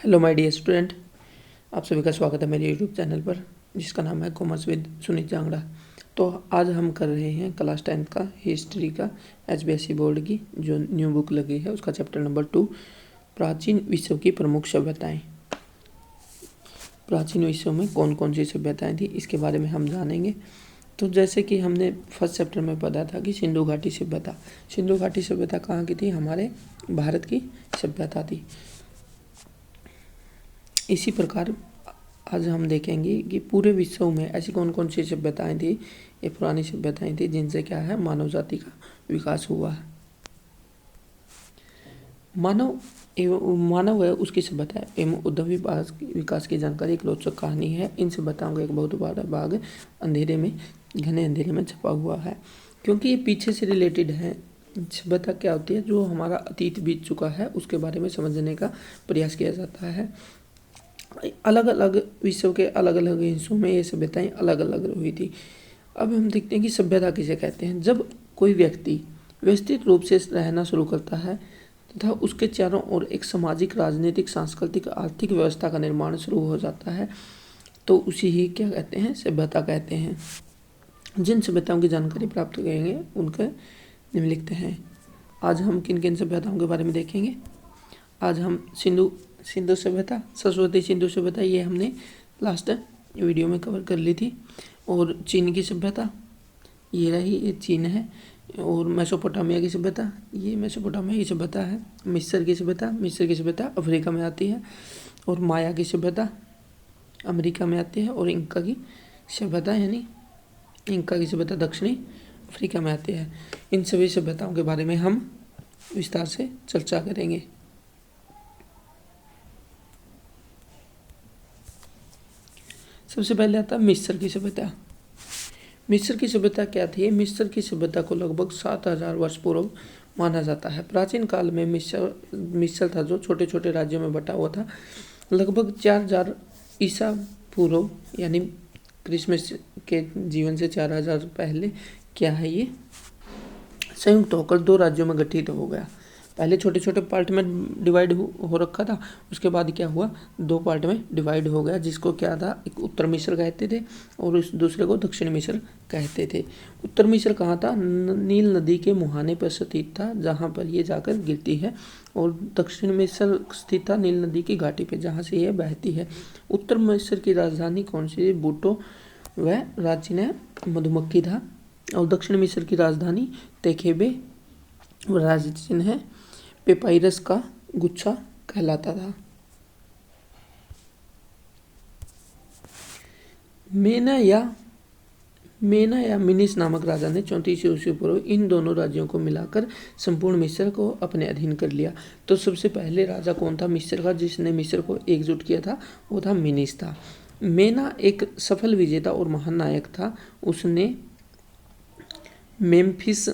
Hello my dear student, आप सभी का स्वागत है मेरे यूट्यूब चैनल पर जिसका नाम है कॉमर्स विद सुनीत जांगड़ा। तो आज हम कर रहे हैं क्लास 10th का हिस्ट्री का एचबीएसई बोर्ड की जो न्यू बुक लगी है उसका चैप्टर नंबर 2 प्राचीन विश्व की प्रमुख सभ्यताएं। प्राचीन विश्व में कौन कौन सी सभ्यताएं थी इसके बारे में हम जानेंगे। तो जैसे कि हमने फर्स्ट चैप्टर में पढ़ा था कि सिंधु घाटी सभ्यता कहाँ की थी? हमारे भारत की सभ्यता थी। इसी प्रकार आज हम देखेंगे कि पूरे विश्व में ऐसी कौन कौन सी सभ्यताएं थी, ये पुरानी सभ्यताएं थी जिनसे क्या है मानव जाति का विकास हुआ है। मानव है उसकी सभ्यता एवं उद्योग विकास की जानकारी एक रोचक कहानी है। इन सभ्यताओं का एक बहुत बड़ा भाग घने अंधेरे में छपा हुआ है, क्योंकि ये पीछे से रिलेटेड है। सभ्यता क्या होती है? जो हमारा अतीत बीत चुका है उसके बारे में समझने का प्रयास किया जाता है। अलग अलग विश्व के अलग अलग हिस्सों में ये सभ्यताएं अलग अलग हुई थी। अब हम देखते हैं कि सभ्यता किसे कहते हैं। जब कोई व्यक्ति व्यवस्थित रूप से रहना शुरू करता है तथा उसके चारों ओर एक सामाजिक, राजनीतिक, सांस्कृतिक, आर्थिक व्यवस्था का निर्माण शुरू हो जाता है तो उसी ही क्या कहते हैं? सभ्यता कहते हैं। जिन सभ्यताओं की जानकारी प्राप्त करेंगे उनके निम्नलिखित हैं। आज हम किन किन सभ्यताओं के बारे में देखेंगे। आज हम सिंधु सभ्यता, सरस्वती सिंधु सभ्यता, ये हमने लास्ट वीडियो में कवर कर ली थी। और चीन की सभ्यता, ये रही, ये चीन है। और मेसोपोटामिया की सभ्यता, ये मेसोपोटामिया की सभ्यता है। मिस्र की सभ्यता अफ्रीका में आती है। और माया की सभ्यता अमेरिका में आती है। और इंका की सभ्यता दक्षिणी अफ्रीका में आती है। इन सभी सभ्यताओं के बारे में हम विस्तार से चर्चा करेंगे। सबसे पहले आता है मिस्र की सभ्यता। मिस्र की सभ्यता क्या थी? मिस्र की सभ्यता को लगभग 7000 वर्ष पूर्व माना जाता है। प्राचीन काल में मिस्र था जो छोटे छोटे राज्यों में बटा हुआ था। लगभग 4000 ईसा पूर्व यानी क्रिसमस के जीवन से 4000 पहले क्या है, ये संयुक्त होकर 2 राज्यों में गठित हो गया। पहले छोटे छोटे पार्ट में डिवाइड हो रखा था, उसके बाद क्या हुआ, 2 पार्ट में डिवाइड हो गया, जिसको क्या था, एक उत्तर मिस्र कहते थे और इस दूसरे को दक्षिण मिस्र कहते थे। उत्तर मिस्र कहाँ था? नील नदी के मुहाने पर स्थित था जहाँ पर ये जाकर गिरती है। और दक्षिण मिस्र स्थित था नील नदी की घाटी पे जहाँ से ये बहती है। उत्तर मिस्र की राजधानी कौन सी? बूटो व राजधानी मधुमक्खी था। और दक्षिण मिस्र की राजधानी तेखेबे राजधानी है पेपाइरस का गुच्छा कहलाता था। मेना या मिनिस नामक राजा ने 34 ईस्वी पूर्व इन दोनों राज्यों को मिलाकर संपूर्ण मिस्र को अपने अधीन कर लिया। तो सबसे पहले राजा कौन था मिस्र का जिसने मिस्र को एकजुट किया था? वो था मिनिस था। मेना एक सफल विजेता और महान नायक था। उसने मेम्फिस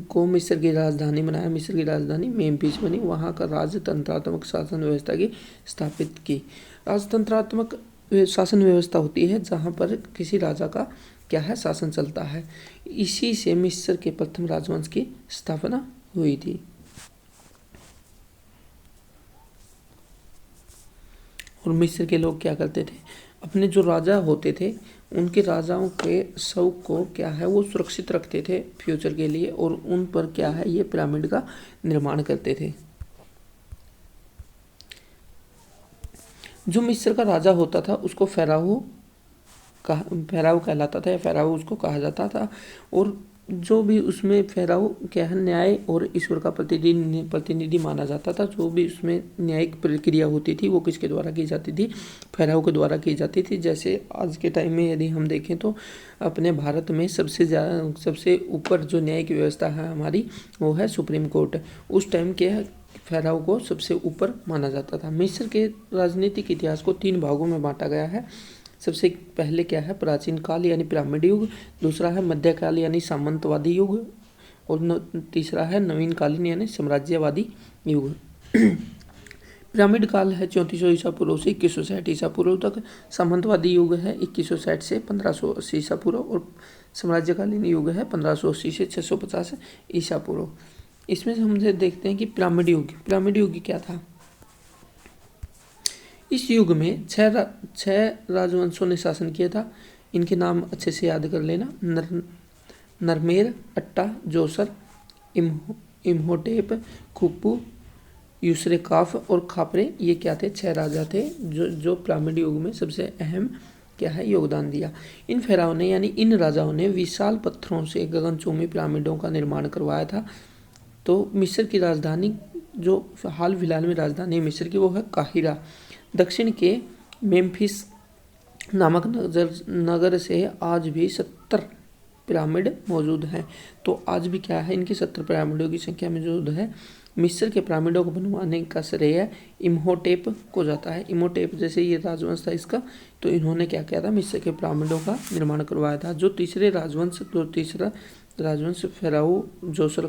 को मिस्र की राजधानी बनाया। मिस्र की राजधानी मेम्फिस बनी। वहाँ का राजतंत्रात्मक शासन व्यवस्था की स्थापित की। राजतंत्रात्मक शासन व्यवस्था होती है जहाँ पर किसी राजा का क्या है, शासन चलता है। इसी से मिस्र के प्रथम राजवंश की स्थापना हुई थी। और मिस्र के लोग क्या करते थे? अपने जो राजा होते थे उनके राजाओं के शव को क्या है वो सुरक्षित रखते थे फ्यूचर के लिए, और उन पर क्या है ये पिरामिड का निर्माण करते थे। जो मिस्र का राजा होता था उसको फेराओ कहलाता था या फेराओ उसको कहा जाता था। और जो भी उसमें फेराओ क्या है न्याय और ईश्वर का प्रतिनिधि माना जाता था। जो भी उसमें न्यायिक प्रक्रिया होती थी वो किसके द्वारा की जाती थी? फेराओ के द्वारा की जाती थी। जैसे आज के टाइम में यदि हम देखें तो अपने भारत में सबसे ऊपर जो न्यायिक व्यवस्था है हमारी वो है सुप्रीम कोर्ट। उस टाइम क्या है फेराओ को सबसे ऊपर माना जाता था। मिस्र के राजनीतिक इतिहास को 3 भागों में बांटा गया है। सबसे पहले क्या है प्राचीन काल यानी पिरामिड युग, दूसरा है मध्यकाल यानी सामंतवादी युग, और तीसरा है नवीन कालीन यानी साम्राज्यवादी युग। पिरामिड काल है 3400 ईसा पूर्व से 2160 ईसा पूर्व तक। सामंतवादी युग है 2160 से 1580 ईसा पूर्व। और साम्राज्यकालीन युग है 1580 से 650 ईसा पूर्व। इसमें से हम देखते हैं कि पिरामिड युग क्या था। इस युग में छह राजवंशों ने शासन किया था। इनके नाम अच्छे से याद कर लेना। नरमेर, अट्टा, जोसर, इम्होटेप, खुप्पू, यूसरेकाफ और खापरे। ये क्या थे? 6 राजा थे जो पिरामिड युग में सबसे अहम क्या है योगदान दिया। इन फेराओं ने यानी इन राजाओं ने विशाल पत्थरों से गगनचुंबी पिरामिडों का निर्माण करवाया था। तो मिस्र की राजधानी जो हाल फिलहाल में राजधानी मिस्र की वो है काहिरा। दक्षिण के मेम्फिस नामक नगर से आज भी 70 पिरामिड मौजूद हैं। तो आज भी क्या है, इनकी 70 पिरामिडों की संख्या मौजूद है। मिस्र के पिरामिडों को बनवाने का श्रेय इम्होटेप को जाता है। इम्होटेप जैसे ये राजवंश था इसका, तो इन्होंने क्या किया था, मिस्र के पिरामिडों का निर्माण करवाया था। जो तीसरा राजवंश फेराओ जोसर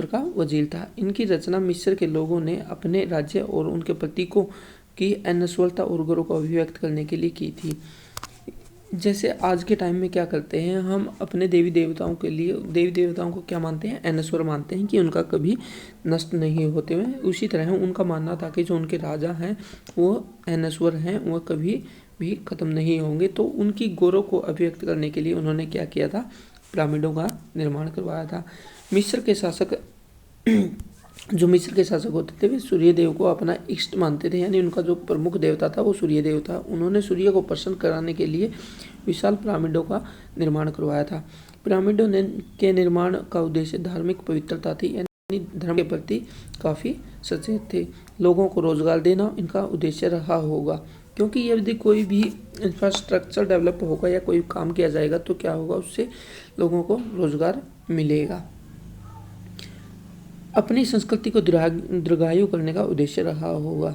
का वजीर था। इनकी रचना मिस्र के लोगों ने अपने राज्य और उनके प्रतीकों की अनश्वरता और गौरव को अभिव्यक्त करने के लिए की थी। जैसे आज के टाइम में क्या करते हैं, हम अपने देवी देवताओं को क्या मानते हैं, अनश्वर मानते हैं कि उनका कभी नष्ट नहीं होते हुए। उसी तरह उनका मानना था कि जो उनके राजा हैं वो अनश्वर हैं, वह कभी भी खत्म नहीं होंगे। तो उनकी गौरव को अभिव्यक्त करने के लिए उन्होंने क्या किया था, पिरामिडों का निर्माण करवाया था। मिस्र के शासक होते थे वे सूर्य देव को अपना इष्ट मानते थे, यानी उनका जो प्रमुख देवता था वो सूर्य देव था। उन्होंने सूर्य को प्रसन्न कराने के लिए विशाल पिरामिडों का निर्माण करवाया था। पिरामिडों के निर्माण का उद्देश्य धार्मिक पवित्रता थी, यानी धर्म के प्रति काफ़ी सचेत थे। लोगों को रोजगार देना इनका उद्देश्य रहा होगा, क्योंकि यदि कोई भी इंफ्रास्ट्रक्चर डेवलप होगा या कोई काम किया जाएगा तो क्या होगा, उससे लोगों को रोजगार मिलेगा। अपनी संस्कृति को दीर्घायु करने का उद्देश्य रहा होगा।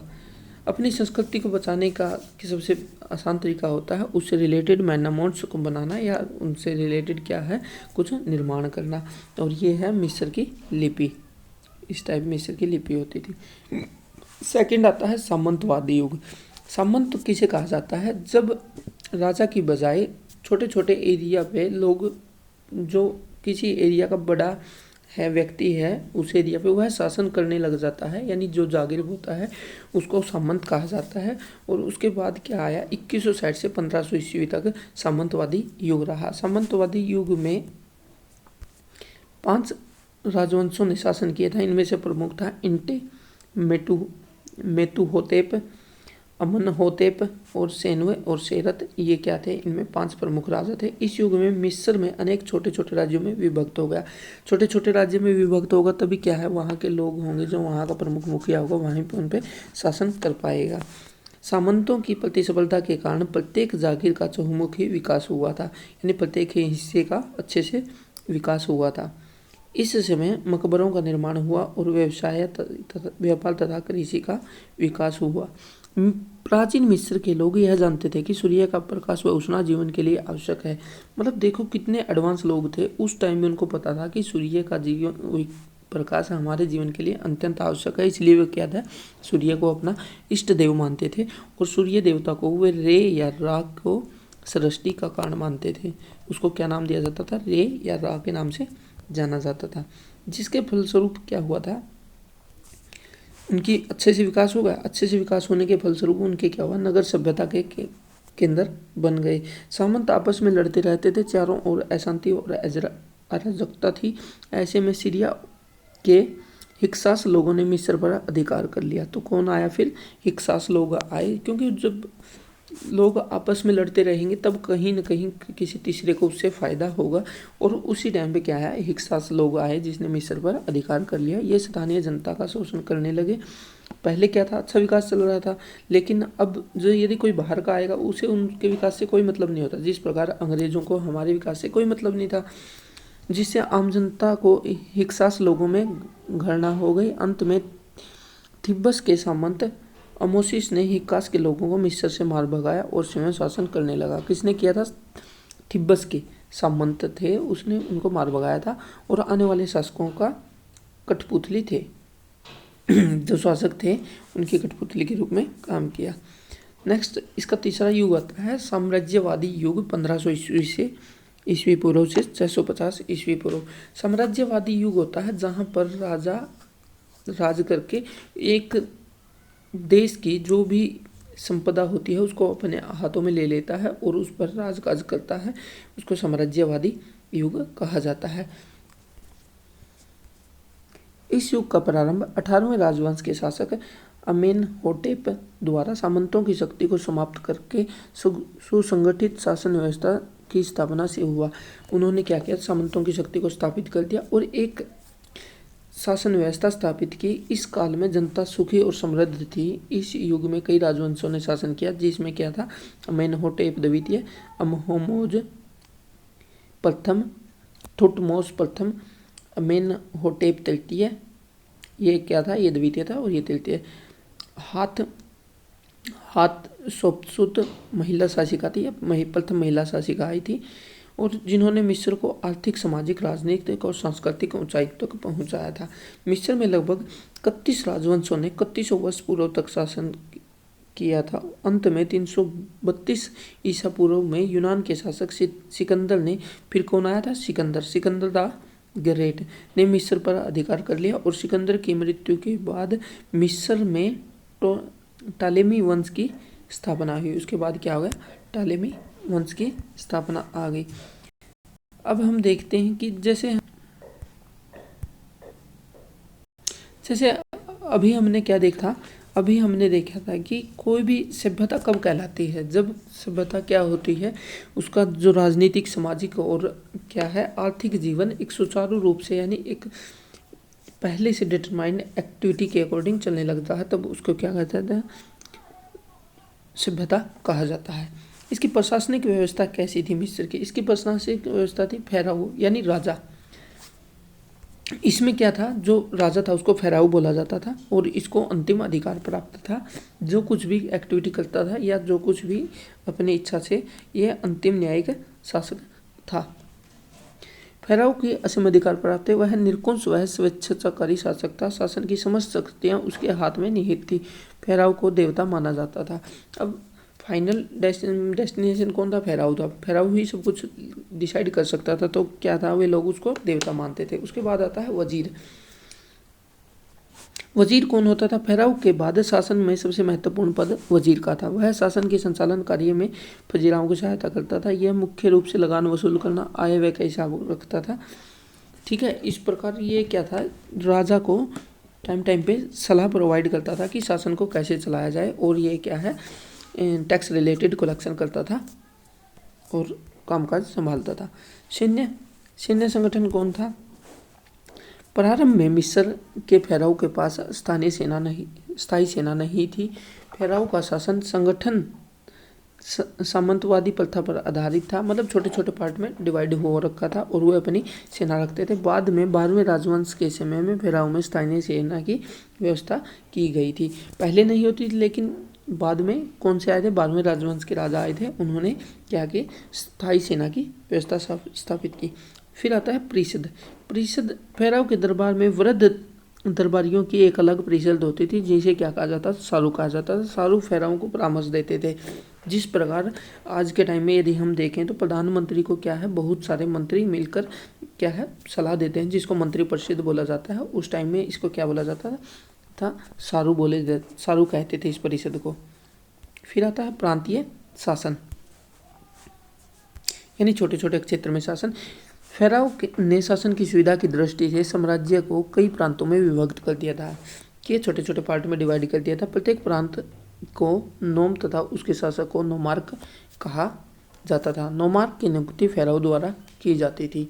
अपनी संस्कृति को बचाने का सबसे आसान तरीका होता है उससे रिलेटेड मैनामोन्ट्स को बनाना या उनसे रिलेटेड क्या है कुछ निर्माण करना। और ये है मिस्र की लिपि। इस टाइप मिस्र की लिपि होती थी। सेकंड आता है सामंतवादी युग। सामंत किसे कहा जाता है, जब राजा की बजाय छोटे छोटे एरिया पे लोग, जो किसी एरिया का बड़ा है व्यक्ति है उस एरिया पे वह शासन करने लग जाता है, यानी जो जागीर होता है उसको सामंत कहा जाता है। और उसके बाद क्या आया, 2160 से 1500 ईस्वी तक सामंतवादी युग रहा। सामंतवादी युग में 5 राजवंशों ने शासन किया था। इनमें से प्रमुख था इंटे, मेतुहोतेप, अमनहोतेप और सेनवे और सेरत। ये क्या थे, इनमें 5 प्रमुख राजा थे। इस युग में मिस्र में अनेक छोटे छोटे राज्यों में विभक्त हो गया। छोटे छोटे राज्य में विभक्त होगा तभी क्या है, वहाँ के लोग होंगे, जो वहाँ का प्रमुख मुखिया होगा वहीं पर उन पर शासन कर पाएगा। सामंतों की प्रतिस्पर्धा के कारण प्रत्येक जागीर का चहुमुखी विकास हुआ था, यानी प्रत्येक हिस्से का अच्छे से विकास हुआ था। इस समय मकबरों का निर्माण हुआ और व्यापार तथा कृषि का विकास हुआ। प्राचीन मिस्र के लोग यह जानते थे कि सूर्य का प्रकाश व उष्णा जीवन के लिए आवश्यक है। मतलब देखो कितने एडवांस लोग थे उस टाइम में, उनको पता था कि सूर्य का जीवन प्रकाश हमारे जीवन के लिए अत्यंत आवश्यक है। इसलिए वे क्या था, सूर्य को अपना इष्ट देव मानते थे और सूर्य देवता को वे रे या रा को सृष्टि का कारण मानते थे। उसको क्या नाम दिया जाता था, रे या रा के नाम से जाना जाता था। जिसके फलस्वरूप क्या हुआ था, उनकी अच्छे से विकास हो गया। अच्छे से विकास होने के फलस्वरूप उनके क्या हुआ, नगर सभ्यता के केंद्र बन गए। सामंत आपस में लड़ते रहते थे, चारों ओर अशांति और अराजकता थी। ऐसे में सीरिया के हिक्सास लोगों ने मिस्र पर अधिकार कर लिया। तो कौन आया फिर, हिक्सास लोग आए, क्योंकि जब लोग आपस में लड़ते रहेंगे तब कहीं न कहीं किसी तीसरे को उससे फ़ायदा होगा। और उसी टाइम पे क्या है, हिक्सास लोग आए जिसने मिस्र पर अधिकार कर लिया। ये स्थानीय जनता का शोषण करने लगे। पहले क्या था, अच्छा विकास चल रहा था, लेकिन अब जो यदि कोई बाहर का आएगा उसे उनके विकास से कोई मतलब नहीं होता। जिस प्रकार अंग्रेज़ों को हमारे विकास से कोई मतलब नहीं था, जिससे आम जनता को हिक्सास लोगों में घृणा हो गई। अंत में थिब्बस के सामंत अमोसिस ने हिक्कास के लोगों को मिस्र से मार भगाया और स्वयं शासन करने लगा। किसने किया था, थिब्बस के सामंत थे, उसने उनको मार भगाया था और आने वाले शासकों का कठपुतली थे। जो शासक थे उनकी कठपुतली के रूप में काम किया। नेक्स्ट इसका तीसरा युग आता है साम्राज्यवादी युग। 1500 ईस्वी पूर्व से 650 ईस्वी पूर्व। साम्राज्यवादी युग होता है जहाँ पर राजा राज करके एक देश की जो भी संपदा होती है उसको अपने हाथों में ले लेता है और उस पर राजकाज करता है। उसको साम्राज्यवादी युग कहा जाता है। इस युग का प्रारंभ 18वें राजवंश के शासक अमेनहोटेप द्वारा सामंतों की शक्ति को समाप्त करके सुसंगठित शासन व्यवस्था की स्थापना से हुआ। उन्होंने क्या किया, सामंतों की शक्ति को स्थापित कर दिया और एक शासन व्यवस्था स्थापित की। इस काल में जनता सुखी और समृद्ध थी। इस युग में कई राजवंशों ने शासन किया, जिसमें क्या था, अमेनहोटेप द्वितीय, अमहोमोज प्रथम, थुटमोस प्रथम, अमेनहोटेप तृतीय, ये क्या था, ये द्वितीय था और ये तृतीय। हाथशेप्सुत महिला शासिका थी, प्रथम महिला शासिका आई थी, और जिन्होंने मिस्र को आर्थिक, सामाजिक, राजनीतिक और सांस्कृतिक ऊंचाई तक पहुंचाया था। मिस्र में लगभग 31 राजवंशों ने 3100 वर्ष पूर्व तक शासन किया था। अंत में 332 ईसा पूर्व में यूनान के शासक सिकंदर ने, फिर कौन आया था, सिकंदर द ग्रेट ने मिस्र पर अधिकार कर लिया और सिकंदर की मृत्यु के बाद मिस्र में टालेमी वंश की स्थापना हुई। उसके बाद क्या हो गया, टालेमी वंश की स्थापना आ गई। अब हम देखते हैं कि जैसे अभी हमने क्या देखा, अभी हमने देखा था कि कोई भी सभ्यता कब कहलाती है, जब सभ्यता क्या होती है, उसका जो राजनीतिक, सामाजिक और क्या है, आर्थिक जीवन एक सुचारू रूप से, यानी एक पहले से डिटरमाइंड एक्टिविटी के अकॉर्डिंग चलने लगता है, तब उसको क्या कहते हैं, सभ्यता कहा जाता है। इसकी प्रशासनिक व्यवस्था कैसी थी मिस्र की, इसकी प्रशासनिक व्यवस्था थी फेराओ यानी राजा। इसमें क्या था, जो राजा था उसको फेराओ बोला जाता था और इसको अंतिम अधिकार प्राप्त था। जो कुछ भी एक्टिविटी करता था या जो कुछ भी अपनी इच्छा से, यह अंतिम न्यायिक शासक था। फेराओ की असीम अधिकार प्राप्त है, वह निरंकुश, वह स्वेच्छाचारी शासक था। शासन की समस्त शक्तियाँ उसके हाथ में निहित थी। फेराओ को देवता माना जाता था। अब फाइनल डेस्टिनेशन कौन था, फेराओ था। फेराओ ही सब कुछ डिसाइड कर सकता था, तो क्या था, वे लोग उसको देवता मानते थे। उसके बाद आता है वजीर। वजीर कौन होता था, फेराओ के बाद शासन में सबसे महत्वपूर्ण पद वजीर का था। वह शासन के संचालन कार्य में फजीराओं की सहायता करता था। यह मुख्य रूप से लगान वसूल करना, आय व्यय का हिसाब रखता था। ठीक है, इस प्रकार ये क्या था, राजा को टाइम पे सलाह प्रोवाइड करता था कि शासन को कैसे चलाया जाए, और ये क्या है, टैक्स रिलेटेड कलेक्शन करता था और कामकाज संभालता था। सैन्य संगठन कौन था, प्रारंभ में मिस्र के फेराओ के पास स्थायी सेना नहीं थी। फेराओ का शासन संगठन सामंतवादी प्रथा पर आधारित था, मतलब छोटे छोटे पार्ट में डिवाइड हो रखा था और वो अपनी सेना रखते थे। बाद में 12वें राजवंश के समय में फेराओ में स्थायी सेना की व्यवस्था की गई थी। पहले नहीं होती थी, लेकिन बाद में कौन से आए थे, 12वें राजवंश के राजा आए थे, उन्होंने क्या कि स्थायी सेना की व्यवस्था स्थापित की। फिर आता है परिषद। फेराओ के दरबार में वृद्ध दरबारियों की एक अलग परिषद होती थी, जिसे क्या कहा जाता था, सारू कहा जाता था। सारू फेराओ को परामर्श देते थे। जिस प्रकार आज के टाइम में यदि हम देखें तो प्रधानमंत्री को क्या है, बहुत सारे मंत्री मिलकर क्या है, सलाह देते हैं, जिसको मंत्री परिषद बोला जाता है। उस टाइम में इसको क्या बोला जाता था, सारू कहते थे इस परिषद को। फिर आता है प्रांतीय शासन, यानी छोटे छोटे क्षेत्र में शासन। फेराओ ने शासन की सुविधा की दृष्टि से साम्राज्य को कई प्रांतों में विभक्त कर दिया था, कि छोटे छोटे पार्ट में डिवाइड कर दिया था। प्रत्येक प्रांत को नोम तथा उसके शासक को नोमार्क कहा जाता था। नोमार्क की नियुक्ति फेराओ द्वारा की जाती थी।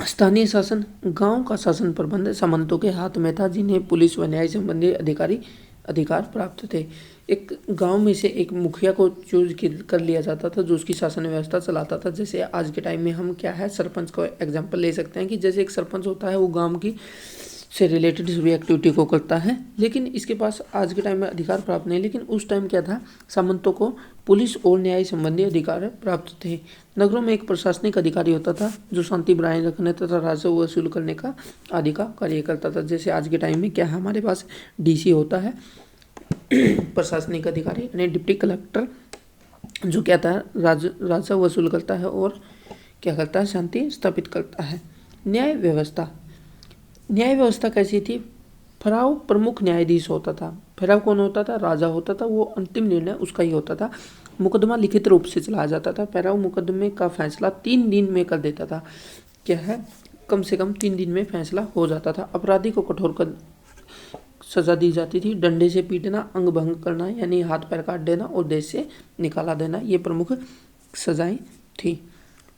स्थानीय शासन, गांव का शासन प्रबंध सामंतों के हाथ में था, जिन्हें पुलिस व न्याय संबंधी अधिकार प्राप्त थे। एक गांव में से एक मुखिया को चूज कर लिया जाता था, जो उसकी शासन व्यवस्था चलाता था। जैसे आज के टाइम में हम क्या है, सरपंच को एग्जांपल ले सकते हैं, कि जैसे एक सरपंच होता है, वो गांव की से रिलेटेड सभी एक्टिविटी को करता है, लेकिन इसके पास आज के टाइम में अधिकार प्राप्त नहीं। लेकिन उस टाइम क्या था, सामंतों को पुलिस और न्याय संबंधी अधिकार प्राप्त थे। नगरों में एक प्रशासनिक अधिकारी होता था, जो शांति बनाए रखने तथा राजस्व वसूल करने का आदि का कार्य करता था। जैसे आज के टाइम में क्या है, हमारे पास डीसी होता है, प्रशासनिक अधिकारी यानी डिप्टी कलेक्टर, जो क्या था, राजस्व वसूल करता है और क्या करता है, शांति स्थापित करता है। न्याय व्यवस्था कैसी थी, फ़ाराओ प्रमुख न्यायाधीश होता था। फ़ाराओ कौन होता था? राजा होता था, वो अंतिम निर्णय उसका ही होता था। मुकदमा लिखित रूप से चलाया जाता था। फ़ाराओ मुकदमे का फैसला 3 दिन में कर देता था। क्या है? कम से कम 3 दिन में फैसला हो जाता था। अपराधी को कठोर कर सजा दी जाती थी। डंडे से पीटना, अंग भंग करना यानी हाथ पैर काट देना और देश से निकाला देना, ये प्रमुख सजाएं थी।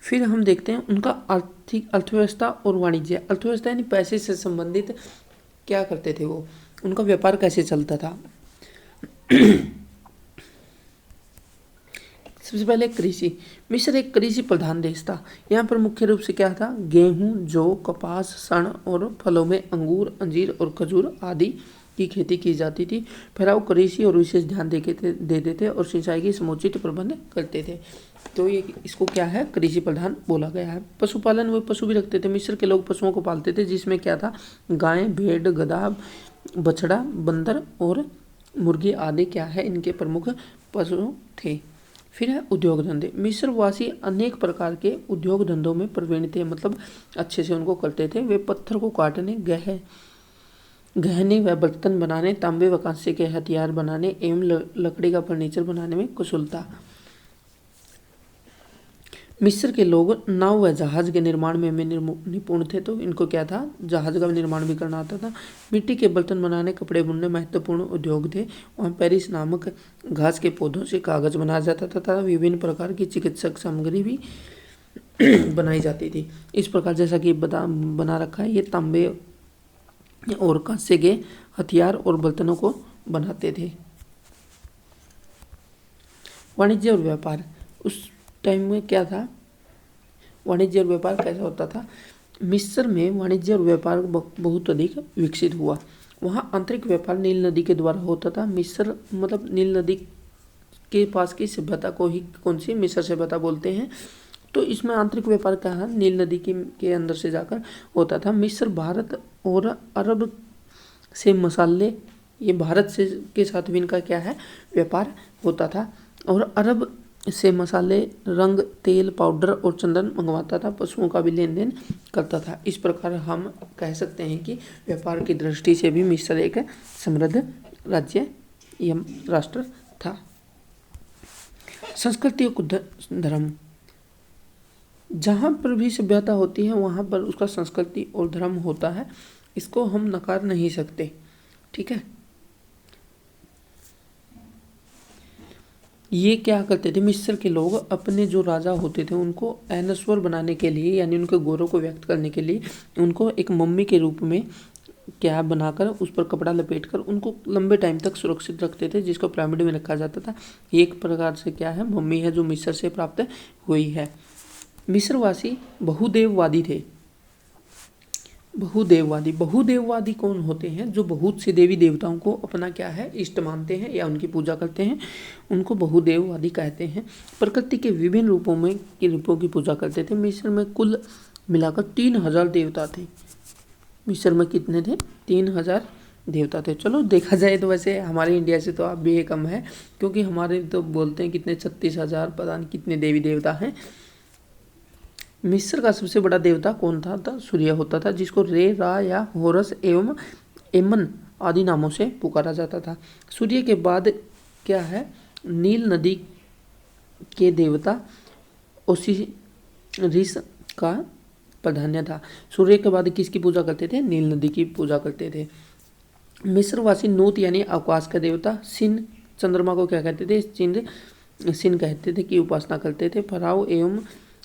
फिर हम देखते हैं उनका आर्थिक अर्थव्यवस्था और वाणिज्य। अर्थव्यवस्था यानी पैसे से संबंधित क्या करते थे वो, उनका व्यापार कैसे चलता था। सबसे पहले कृषि। मिस्र एक कृषि प्रधान देश था। यहाँ पर मुख्य रूप से क्या था? गेहूं, जौ, कपास, सन और फलों में अंगूर, अंजीर और खजूर आदि की खेती की जाती थी। फ़ाराओ कृषि और विशेष ध्यान देते थे और सिंचाई की समुचित प्रबंध करते थे। तो ये इसको क्या है? कृषि प्रधान बोला गया है। पशुपालन, वे पशु भी रखते थे। मिस्र के लोग पशुओं को पालते थे, जिसमें क्या था? गाय, भेड़, गधा, बछड़ा, बंदर और मुर्गी आदि क्या है? इनके प्रमुख पशु थे। फिर है उद्योग धंधे। मिस्रवासी अनेक प्रकार के उद्योग धंधों में प्रवीण थे, मतलब अच्छे से उनको करते थे। वे पत्थर को काटने, गहने व बर्तन बनाने, तांबे व कांसे के हथियार बनाने एवं लकड़ी का फर्नीचर बनाने में कुशल था। मिस्र के लोग नाव व जहाज के निर्माण में निपुण थे, तो इनको क्या था? जहाज का निर्माण भी करना आता था। मिट्टी के बर्तन बनाने, कपड़े बुनने महत्वपूर्ण उद्योग थे। वहाँ पेरिस नामक घास के पौधों से कागज बनाया जाता था तथा विभिन्न प्रकार की चिकित्सक सामग्री भी बनाई जाती थी। इस प्रकार जैसा कि बना रखा है, ये तांबे और कांसे के हथियार और बर्तनों को बनाते थे। वाणिज्य और व्यापार। उस टाइम में क्या था? वाणिज्य और व्यापार कैसा होता था? मिस्र में वाणिज्य और व्यापार बहुत अधिक विकसित हुआ। वहाँ आंतरिक व्यापार नील नदी के द्वारा होता था। मिस्र मतलब नील नदी के पास की सभ्यता को ही कौन सी मिस्र सभ्यता बोलते हैं। तो इसमें आंतरिक व्यापार क्या है? नील नदी के अंदर से जाकर होता था। मिस्र, भारत और अरब से मसाले, ये भारत से के साथ भी इनका क्या है? व्यापार होता था। और अरब से मसाले, रंग, तेल, पाउडर और चंदन मंगवाता था। पशुओं का भी लेन देन करता था। इस प्रकार हम कह सकते हैं कि व्यापार की दृष्टि से भी मिस्र एक समृद्ध राज्य या राष्ट्र था। संस्कृति और धर्म। जहाँ पर भी सभ्यता होती है वहाँ पर उसका संस्कृति और धर्म होता है, इसको हम नकार नहीं सकते। ठीक है। ये क्या करते थे? मिस्र के लोग अपने जो राजा होते थे उनको ऐनस्वर बनाने के लिए, यानी उनके गौरव को व्यक्त करने के लिए, उनको एक मम्मी के रूप में क्या बनाकर उस पर कपड़ा लपेटकर उनको लंबे टाइम तक सुरक्षित रखते थे, जिसको पिरामिड में रखा जाता था। ये एक प्रकार से क्या है? मम्मी है जो मिस्र से प्राप्त हुई है। मिस्रवासी बहुदेववादी थे। बहुदेववादी कौन होते हैं? जो बहुत से देवी देवताओं को अपना क्या है? इष्ट मानते हैं या उनकी पूजा करते हैं, उनको बहुदेववादी कहते हैं। प्रकृति के विभिन्न रूपों की पूजा करते थे। मिस्र में कुल मिलाकर 3000 देवता थे। मिस्र में कितने थे? 3000 देवता थे। चलो देखा जाए तो वैसे हमारे इंडिया से तो अब भी ये कम है, क्योंकि हमारे तो बोलते हैं कितने 36,000 पता नहीं कितने देवी देवता हैं। मिस्र का सबसे बड़ा देवता कौन था? सूर्य होता था, जिसको रे, रा या होरस एवं एमन आदि नामों से पुकारा जाता था। सूर्य के बाद क्या है? नील नदी के देवता ओसिरिस का प्राधान्य था। सूर्य के बाद किसकी पूजा करते थे? नील नदी की पूजा करते थे। मिस्रवासी नूत यानी अवकाश का देवता, सिन चंद्रमा को क्या कहते थे? सिन कहते थे की उपासना करते थे। फ़ाराओ एवं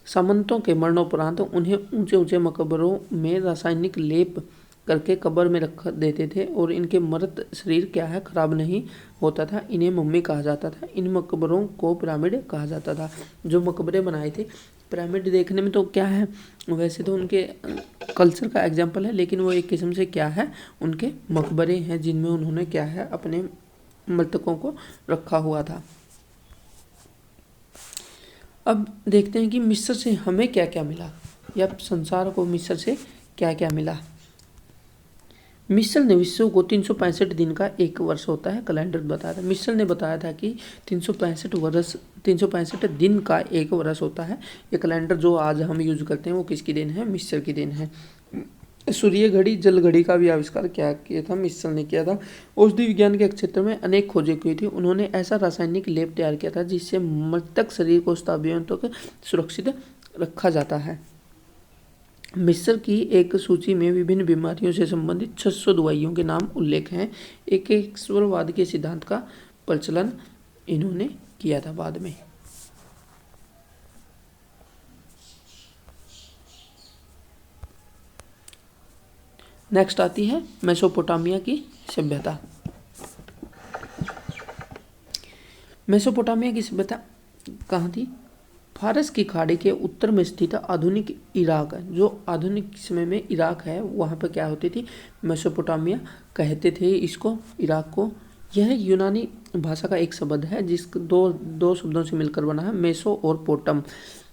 सामंतों के मरणोपरांत उन्हें ऊंचे ऊंचे मकबरों में रासायनिक लेप करके कब्र में रख देते थे और इनके मृत शरीर क्या है? खराब नहीं होता था। इन्हें मम्मी कहा जाता था। इन मकबरों को पिरामिड कहा जाता था। जो मकबरे बनाए थे, पिरामिड देखने में तो क्या है? वैसे तो उनके कल्चर का एग्जाम्पल है, लेकिन वो एक किस्म से क्या है? उनके मकबरे हैं, जिनमें उन्होंने क्या है? अपने मृतकों को रखा हुआ था। अब देखते हैं कि मिस्र से हमें क्या क्या मिला, या संसार को मिस्र से क्या क्या मिला। मिस्र ने विश्व को 365 दिन का एक वर्ष होता है कैलेंडर बताया था। मिस्र ने बताया था कि 365 दिन का एक वर्ष होता है। ये कैलेंडर जो आज हम यूज करते हैं वो किसकी देन है? मिस्र की देन है। सूर्य घड़ी, जल घड़ी का भी आविष्कार क्या किया था? मिस्र ने किया था। औषधि विज्ञान के क्षेत्र में अनेक खोजें की थी। उन्होंने ऐसा रासायनिक लेप तैयार किया था जिससे मृतक शरीर को शताब्दियों तक सुरक्षित रखा जाता है। मिस्र की एक सूची में विभिन्न बीमारियों से संबंधित 600 दवाइयों के नाम उल्लेख हैं। एकेश्वरवाद के सिद्धांत का प्रचलन इन्होंने किया था बाद में। नेक्स्ट आती है मेसोपोटामिया की सभ्यता। मेसोपोटामिया की सभ्यता कहाँ थी? फारस की खाड़ी के उत्तर में स्थित आधुनिक इराक, जो आधुनिक समय में इराक है, वहाँ पर क्या होती थी? मेसोपोटामिया कहते थे इसको, इराक को। यह यूनानी भाषा का एक शब्द है जिसको दो शब्दों से मिलकर बना है, मेसो और पोटम।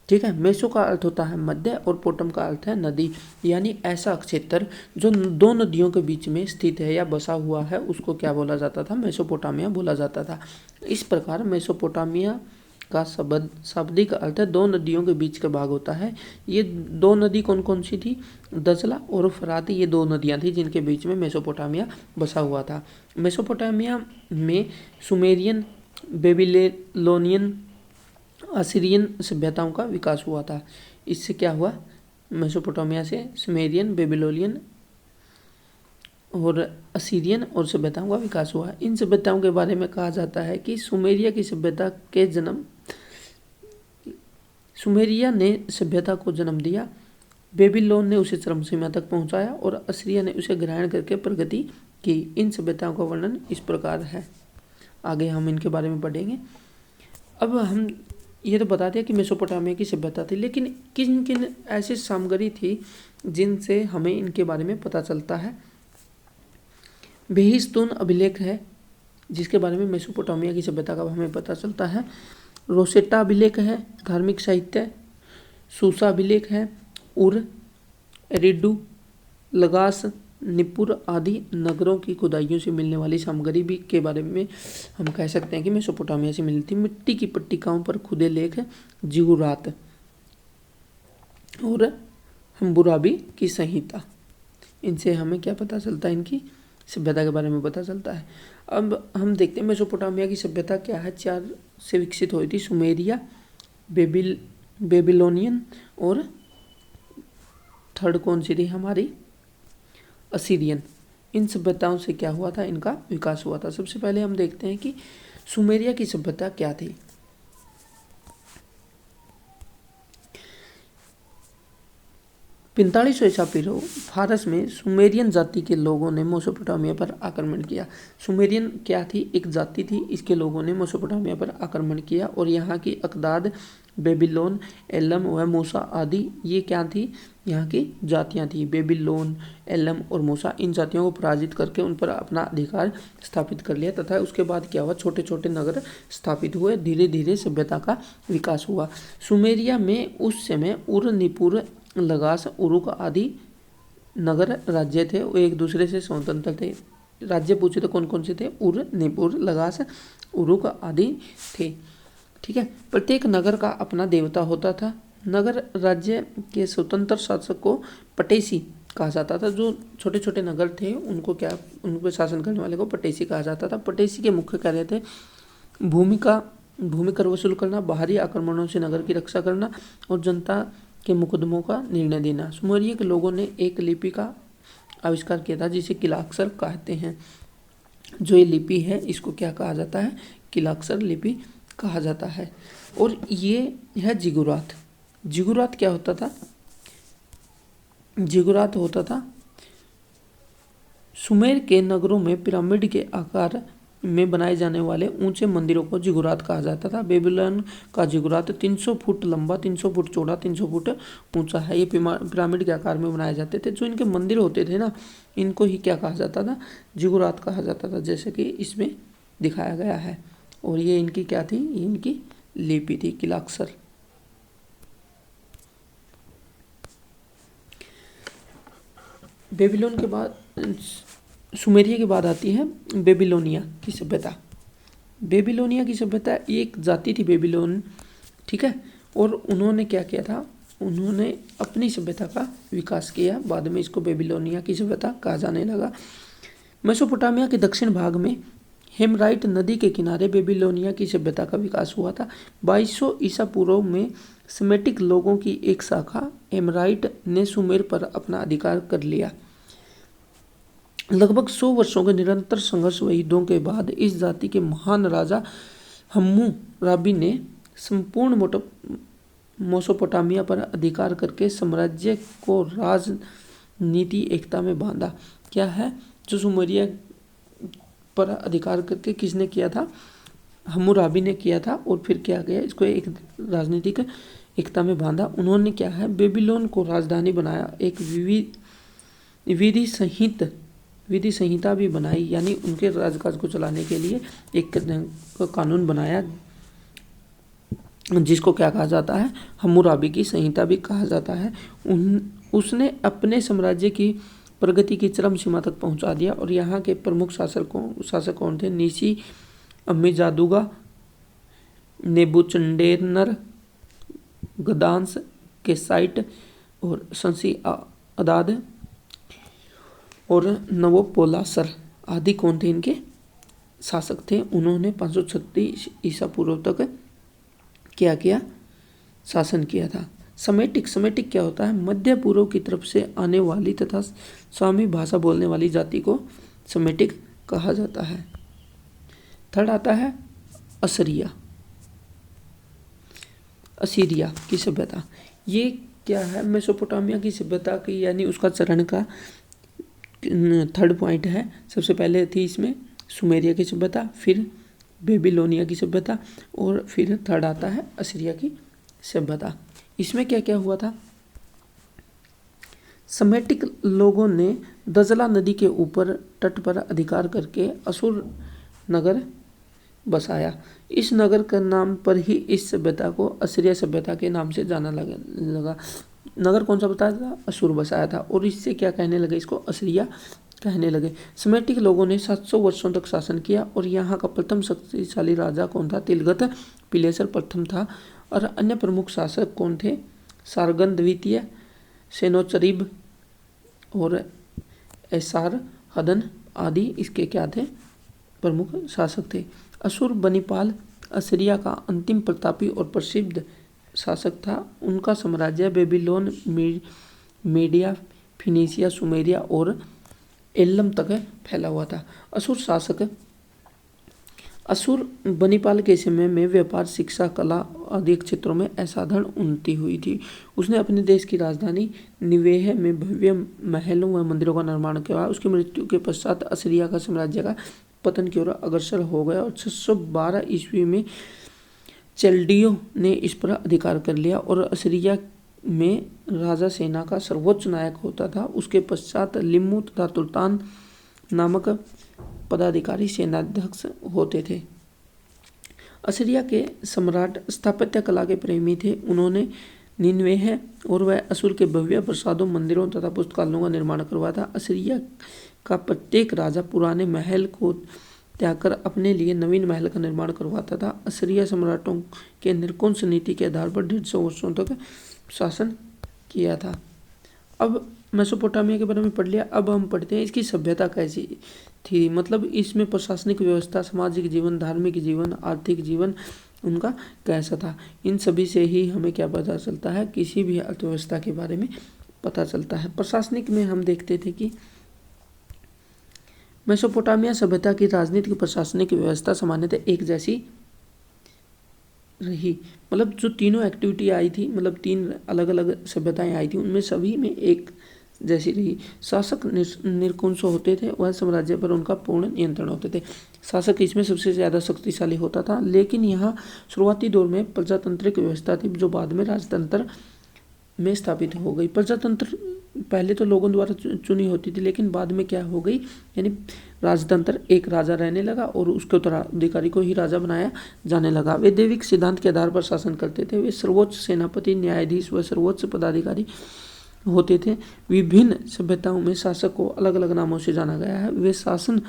ठीक है, मेसो का अर्थ होता है मध्य और पोटम का अर्थ है नदी, यानी ऐसा क्षेत्र जो दो नदियों के बीच में स्थित है या बसा हुआ है, उसको क्या बोला जाता था? मेसोपोटामिया बोला जाता था। इस प्रकार मेसोपोटामिया का शाब्दिक अर्थ दो नदियों के बीच का भाग होता है। ये दो नदी कौन कौन सी थी? दजला और फरात, ये दो नदियां थी जिनके बीच में मेसोपोटामिया बसा हुआ था। मेसोपोटामिया में सुमेरियन, बेबीलोनियन, असीरियन सभ्यताओं का विकास हुआ था। इससे क्या हुआ? मेसोपोटामिया से सुमेरियन, बेबीलोनियन और असीरियन और सभ्यताओं का विकास हुआ। इन सभ्यताओं के बारे में कहा जाता है कि सुमेरिया की सभ्यता के जन्म, सुमेरिया ने सभ्यता को जन्म दिया, बेबीलोन ने उसे चरम सीमा तक पहुंचाया और असीरिया ने उसे ग्रहण करके प्रगति की। इन सभ्यताओं का वर्णन इस प्रकार है, आगे हम इनके बारे में पढ़ेंगे। अब हम ये तो बता दिया कि मेसोपोटामिया की सभ्यता थी, लेकिन किन किन ऐसी सामग्री थी जिनसे हमें इनके बारे में पता चलता है? बेहिस्तून अभिलेख है जिसके बारे में मेसोपोटामिया की सभ्यता का हमें पता चलता है। रोसेटा अभिलेख है, धार्मिक साहित्य। सूसा अभिलेख है। उर, एरिडू, लगास, निपुर आदि नगरों की खुदाइयों से मिलने वाली सामग्री भी के बारे में हम कह सकते हैं कि मेसोपोटामिया से मिली थी। मिट्टी की पट्टिकाओं पर खुदे लेख, जिगुरात और हम्बुराबी की संहिता, इनसे हमें क्या पता चलता है? इनकी सभ्यता के बारे में पता चलता है। अब हम देखते हैं मेसोपोटामिया की सभ्यता क्या है। 4 से विकसित हुई थी, सुमेरिया, बेबीलोनियन और थर्ड कौन सी थी हमारी? असीरियन। इन सभ्यताओं से क्या हुआ था? इनका विकास हुआ था। सबसे पहले हम देखते हैं कि सुमेरिया की सभ्यता क्या थी। 4500 ईसा पूर्व फारस में सुमेरियन जाति के लोगों ने मेसोपोटामिया पर आक्रमण किया। सुमेरियन क्या थी? एक जाति थी। इसके लोगों ने मेसोपोटामिया पर आक्रमण किया और यहाँ की अकदाद, बेबीलोन, एलम व मूसा आदि, ये क्या थी? यहाँ की जातियाँ थी। बेबीलोन, एलम और मूसा, इन जातियों को पराजित करके उन पर अपना अधिकार स्थापित कर लिया तथा उसके बाद क्या हुआ? छोटे छोटे नगर स्थापित हुए। धीरे धीरे सभ्यता का विकास हुआ। सुमेरिया में उस समय उर, निपुर, लगास, उरुक आदि नगर राज्य थे, वो एक दूसरे से स्वतंत्र थे। राज्य पूछे तो कौन कौन से थे? उर, निपुर, लगास, उरुक आदि थे। ठीक है, प्रत्येक नगर का अपना देवता होता था। नगर राज्य के स्वतंत्र शासक को पटेसी कहा जाता था। जो छोटे छोटे नगर थे उनको क्या, उनको शासन करने वाले को पटेसी कहा जाता था। पटेसी के मुख्य कार्य थे भूमि कर वसूल करना, बाहरी आक्रमणों से नगर की रक्षा करना और जनता के मुकदमों का निर्णय देना। सुमेरिया के लोगों ने एक लिपि का आविष्कार किया था जिसे किलाक्सर कहते हैं। जो ये लिपि है इसको क्या कहा जाता है? किलाक्सर लिपि कहा जाता है। और ये है जिगुरात। जिगुरात क्या होता था? जिगुरात होता था सुमेर के नगरों में पिरामिड के आकार में बनाए जाने वाले ऊंचे मंदिरों को जिगुरात कहा जाता था। बेबीलोन का जिगुरात 300 फुट लंबा, 300 फुट चौड़ा, 300 फुट ऊंचा है। ये पिरामिड के आकार में बनाए जाते थे। जो इनके मंदिर होते थे ना, इनको ही क्या कहा जाता था? जिगुरात कहा जाता था, जैसे कि इसमें दिखाया गया है। और ये इनकी क्या थी? ये इनकी लिपि थी, किलाक्सर। बेबीलोन के बाद, सुमेरिया के बाद आती है बेबीलोनिया की सभ्यता। बेबीलोनिया की सभ्यता एक जाति थी, बेबीलोन। ठीक है, और उन्होंने क्या किया था? उन्होंने अपनी सभ्यता का विकास किया। बाद में इसको बेबीलोनिया की सभ्यता कहा जाने लगा। मेसोपोटामिया के दक्षिण भाग में हेमराइट नदी के किनारे बेबीलोनिया की सभ्यता का विकास हुआ था। 2200 ईसा पूर्व में सेमेटिक लोगों की एक शाखा हेमराइट ने सुमेर पर अपना अधिकार कर लिया। लगभग 100 वर्षों के निरंतर संघर्ष व युद्धों के बाद इस जाति के महान राजा हम्मुराबी ने संपूर्ण मेसोपोटामिया पर अधिकार करके साम्राज्य को राजनीति एकता में बांधा। क्या है जो सुमेरिया पर अधिकार करके किसने किया था? हम्मुराबी ने किया था। और फिर क्या गया, इसको एक राजनीतिक एकता में बांधा। उन्होंने क्या है, बेबीलोन को राजधानी बनाया, एक विधि संहिता भी बनाई, यानी उनके राजकाज को चलाने के लिए एक कानून बनाया जिसको क्या कहा जाता है, हम्मुराबी की संहिता भी कहा जाता है। उसने अपने साम्राज्य की प्रगति की चरम सीमा तक पहुंचा दिया। और यहाँ के प्रमुख शासक कौन थे? नीसी अम्मीजादुगा, नेबुचंडेरनर, गदांस, केसाइट और संसी अदाद और नवोपोलासर आदि कौन थे? इनके शासक थे। उन्होंने 536 ईसा पूर्व तक क्या किया? शासन किया था। समेटिक क्या होता है? मध्य पूर्व की तरफ से आने वाली तथा स्वामी भाषा बोलने वाली जाति को समेटिक कहा जाता है। थर्ड आता है असीरिया की सभ्यता। ये क्या है? मेसोपोटामिया की सभ्यता की यानी उसका चरण का थर्ड पॉइंट है। सबसे पहले थी इसमें सुमेरिया की सभ्यता, फिर बेबीलोनिया की सभ्यता और फिर थर्ड आता है असीरिया की सभ्यता। इसमें क्या क्या हुआ था? समेटिक लोगों ने दजला नदी के ऊपर तट पर अधिकार करके असुर नगर बसाया। इस नगर के नाम पर ही इस सभ्यता को असीरिया सभ्यता के नाम से जाना लगा। नगर कौन सा बताया था? असुर बसाया था। और इससे क्या कहने लगे? इसको असीरिया कहने लगे। समेटिक लोगों ने 700 वर्षों तक शासन किया और यहाँ का प्रथम शक्तिशाली राजा कौन था? तिलगत पिलेसर प्रथम था। और अन्य प्रमुख शासक कौन थे? सारगन द्वितीय, सेनोचरिब और एसार हदन आदि इसके क्या थे? प्रमुख शासक थे। असुर बनीपाल असीरिया का अंतिम प्रतापी और प्रसिद्ध शासक था। उनका साम्राज्य बेबीलोन, मीडिया, फिनीसिया, सुमेरिया और एल्लम तक फैला हुआ था। असुर बनीपाल के समय में व्यापार, शिक्षा, कला आदि क्षेत्रों में असाधारण उन्नति हुई थी। उसने अपने देश की राजधानी निवेह में भव्य महलों व मंदिरों का निर्माण किया। उसकी मृत्यु के पश्चात असीरिया का साम्राज्य का पतन की ओर अग्रसर हो गया और 612 ईस्वी में चेल्डियो ने इस पर अधिकार कर लिया और असीरिया में राजा सेना का सर्वोच्च नायक होता था। उसके पश्चात लिम्मू तथा तुल्तान नामक पदाधिकारी सेनाध्यक्ष होते थे। असीरिया के सम्राट स्थापत्य कला के प्रेमी थे। उन्होंने निन्वेह और वह असुर के भव्य प्रासादों, मंदिरों तथा पुस्तकालयों का निर्माण करवाया था। असीरिया का प्रत्येक राजा पुराने महल को त्याग कर अपने लिए नवीन महल का निर्माण करवाता था। असीरिया सम्राटों के निरंकुश नीति के आधार पर 150 वर्षों तक शासन किया था। अब मेसोपोटामिया के बारे में पढ़ लिया। अब हम पढ़ते हैं इसकी सभ्यता कैसी थी। मतलब इसमें प्रशासनिक व्यवस्था, सामाजिक जीवन, धार्मिक जीवन, आर्थिक जीवन उनका कैसा था। इन सभी से ही हमें क्या पता चलता है? किसी भी अर्थव्यवस्था के बारे में पता चलता है। प्रशासनिक में हम देखते थे कि मेसोपोटामिया सभ्यता की राजनीतिक प्रशासनिक व्यवस्था सामान्यतः एक जैसी रही। मतलब जो तीनों एक्टिविटी आई थी, मतलब 3 अलग अलग सभ्यताएं आई थी, उनमें सभी में एक जैसी रही। शासक निरंकुश होते थे, वह साम्राज्य पर उनका पूर्ण नियंत्रण होते थे। शासक इसमें सबसे ज़्यादा शक्तिशाली होता था। लेकिन यहाँ शुरुआती दौर में प्रजातांत्रिक व्यवस्था थी जो बाद में राजतंत्र में स्थापित हो गई। प्रजातंत्र पहले तो लोगों द्वारा चुनी होती थी, लेकिन बाद में क्या हो गई, यानी राजतंत्र एक राजा रहने लगा और उसके उत्तराधिकारी को ही राजा बनाया जाने लगा। वे दैविक सिद्धांत के आधार पर शासन करते थे। वे सर्वोच्च सेनापति, न्यायाधीश व सर्वोच्च पदाधिकारी होते थे। विभिन्न सभ्यताओं में शासक को अलग अलग नामों से जाना गया है। वे शासन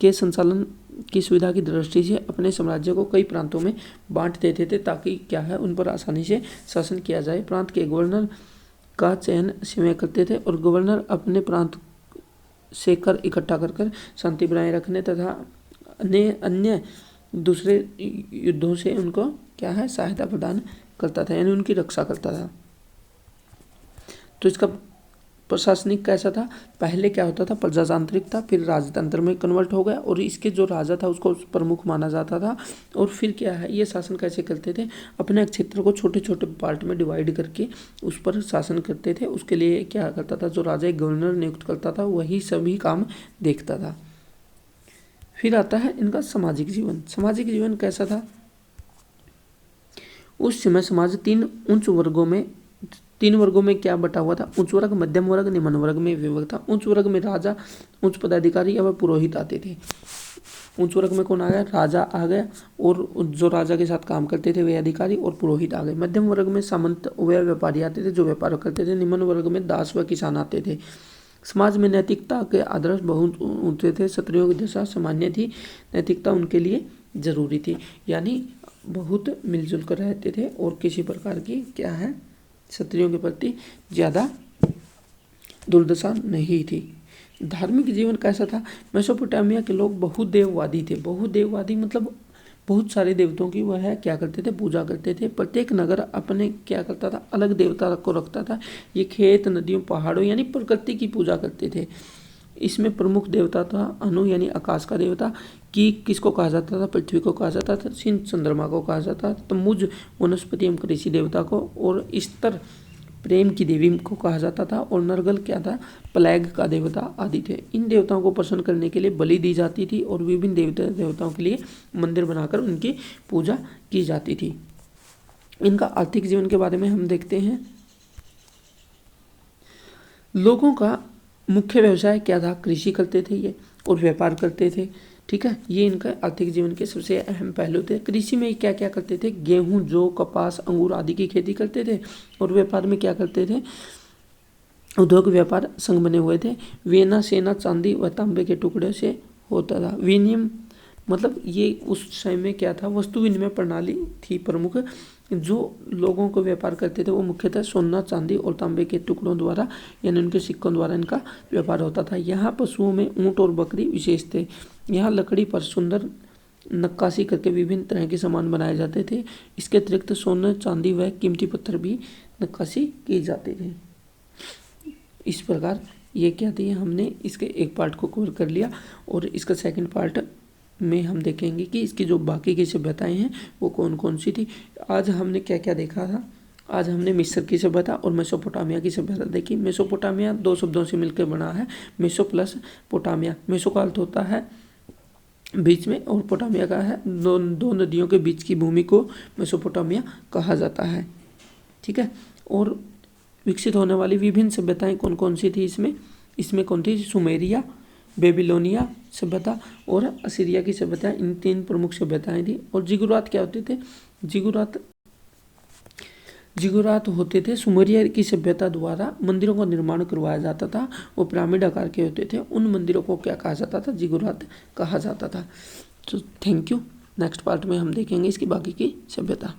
के संचालन की सुविधा की दृष्टि से अपने साम्राज्य को कई प्रांतों में बांट देते थे ताकि क्या है उन पर आसानी से शासन किया जाए। प्रांत के गवर्नर का चयन स्वयं करते थे और गवर्नर अपने प्रांत से कर इकट्ठा कर शांति बनाए रखने तथा अन्य दूसरे युद्धों से उनको क्या है सहायता प्रदान करता था, यानी उनकी रक्षा करता था। तो इसका प्रशासनिक कैसा था? पहले क्या होता था, प्रजातांत्रिक था, फिर राजतंत्र में कन्वर्ट हो गया और इसके जो राजा था उसको प्रमुख माना जाता था। और फिर क्या है, ये शासन कैसे करते थे, अपने क्षेत्र को छोटे छोटे पार्ट में डिवाइड करके उस पर शासन करते थे। उसके लिए क्या करता था, जो राजा एक गवर्नर नियुक्त करता था वही सभी काम देखता था। फिर आता है इनका सामाजिक जीवन। सामाजिक जीवन कैसा था? उस समय समाज तीन वर्गों में क्या बटा हुआ था? उच्च वर्ग, मध्यम वर्ग, निम्न वर्ग में विभक्त था। उच्च वर्ग में राजा, उच्च पदाधिकारी या पुरोहित आते थे। उच्च वर्ग में कौन आ गया? राजा आ गया, और जो राजा के साथ काम करते थे वे अधिकारी और पुरोहित आ गए। मध्यम वर्ग में सामंत व व्यापारी आते थे जो व्यापार करते थे। निम्न वर्ग में दास व किसान आते थे। समाज में नैतिकता के आदर्श बहुत ऊंचे थे। क्षत्रियों की दशा सामान्य थी, नैतिकता उनके लिए जरूरी थी, यानी बहुत मिलजुल कर रहते थे और किसी प्रकार की क्या है क्षत्रियों के प्रति ज़्यादा दुर्दशा नहीं थी। धार्मिक जीवन कैसा था? मेसोपोटामिया के लोग बहुदेववादी थे। बहुदेववादी मतलब बहुत सारे देवताओं की वह क्या करते थे, पूजा करते थे। प्रत्येक नगर अपने क्या करता था, अलग देवता को रखता था। ये खेत, नदियों, पहाड़ों यानी प्रकृति की पूजा करते थे। इसमें प्रमुख देवता था अनु यानी आकाश का देवता। की किसको कहा जाता था? पृथ्वी को कहा जाता था। सिंह चंद्रमा को कहा जाता था। तमुज वनस्पति एवं कृषि देवता को, और स्तर प्रेम की देवी को कहा जाता था। और नरगल क्या था? प्लेग का देवता आदि थे। इन देवताओं को प्रसन्न करने के लिए बलि दी जाती थी और विभिन्न देवताओं के लिए मंदिर बनाकर उनकी पूजा की जाती थी। इनका आर्थिक जीवन के बारे में हम देखते हैं। लोगों का मुख्य व्यवसाय क्या था? कृषि करते थे ये और व्यापार करते थे। ठीक है, ये इनका आर्थिक जीवन के सबसे अहम पहलू थे। कृषि में क्या क्या करते थे? गेहूं, जौ, कपास, अंगूर आदि की खेती करते थे। और व्यापार में क्या करते थे? उद्योग व्यापार संघ बने हुए थे। वेना सेना चांदी व तांबे के टुकड़े से होता था। विनिमय मतलब ये उस समय में क्या था, वस्तु विनिमय प्रणाली थी प्रमुख। जो लोगों को व्यापार करते थे वो मुख्यतः सोना, चांदी और तांबे के टुकड़ों द्वारा यानी उनके सिक्कों द्वारा इनका व्यापार होता था। यहाँ पशुओं में ऊंट और बकरी विशेष थे। यहाँ लकड़ी पर सुंदर नक्काशी करके विभिन्न तरह के सामान बनाए जाते थे। इसके अतिरिक्त सोना, चांदी व कीमती पत्थर भी नक्काशी की जाते थे। इस प्रकार ये क्या थी, हमने इसके एक पार्ट को कवर कर लिया और इसका सेकंड पार्ट में हम देखेंगे कि इसकी जो बाकी की सभ्यताएं हैं वो कौन कौन सी थी। आज हमने क्या क्या देखा था? आज हमने मिस्र की सभ्यता और मेसोपोटामिया की सभ्यता देखी। मेसोपोटामिया दो शब्दों से मिलकर बना है, मेसो प्लस पोटामिया। मेसो का अर्थ होता है बीच में और पोटामिया का है दो नदियों के बीच की भूमि को मेसोपोटामिया कहा जाता है। ठीक है, और विकसित होने वाली विभिन्न सभ्यताएं कौन कौन सी थी इसमें कौन थी? सुमेरिया, बेबीलोनिया सभ्यता और असीरिया की सभ्यता, इन तीन प्रमुख सभ्यताएं थी। और जिगुरात क्या होते थे? जिगुरात होते थे सुमेरिया की सभ्यता द्वारा मंदिरों का निर्माण करवाया जाता था। वो पिरामिड आकार के होते थे। उन मंदिरों को क्या कहा जाता था? जिगुरात कहा जाता था। तो थैंक यू। नेक्स्ट पार्ट में हम देखेंगे इसकी बाकी की सभ्यता।